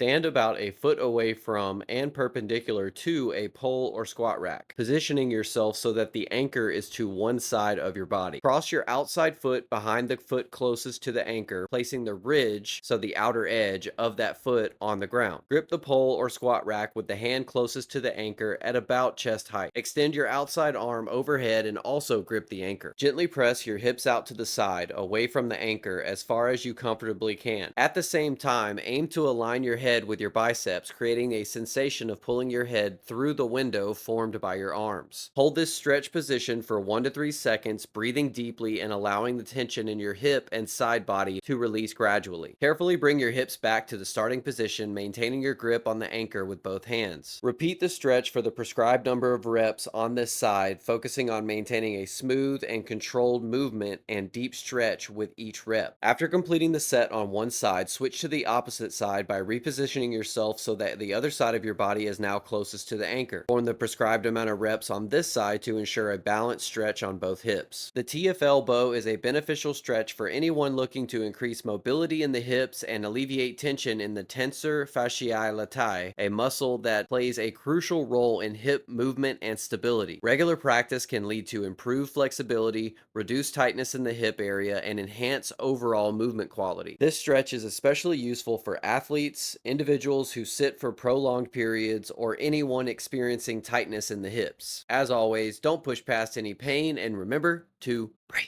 Stand about a foot away from and perpendicular to a pole or squat rack, positioning yourself so that the anchor is to one side of your body. Cross your outside foot behind the foot closest to the anchor, placing the ridge, so the outer edge of that foot, on the ground. Grip the pole or squat rack with the hand closest to the anchor at about chest height. Extend your outside arm overhead and also grip the anchor. Gently press your hips out to the side, away from the anchor, as far as you comfortably can. At the same time, aim to align your head with your biceps, creating a sensation of pulling your head through the window formed by your arms. Hold this stretch position for 1 to 3 seconds, breathing deeply and allowing the tension in your hip and side body to release gradually. Carefully bring your hips back to the starting position, maintaining your grip on the anchor with both hands. Repeat the stretch for the prescribed number of reps on this side, focusing on maintaining a smooth and controlled movement and deep stretch with each rep. After completing the set on one side, switch to the opposite side by repositioning yourself so that the other side of your body is now closest to the anchor. Perform the prescribed amount of reps on this side to ensure a balanced stretch on both hips. The TFL bow is a beneficial stretch for anyone looking to increase mobility in the hips and alleviate tension in the tensor fasciae latae, a muscle that plays a crucial role in hip movement and stability. Regular practice can lead to improved flexibility, reduce tightness in the hip area, and enhance overall movement quality. This stretch is especially useful for athletes, individuals who sit for prolonged periods, or anyone experiencing tightness in the hips. As always, don't push past any pain and remember to breathe.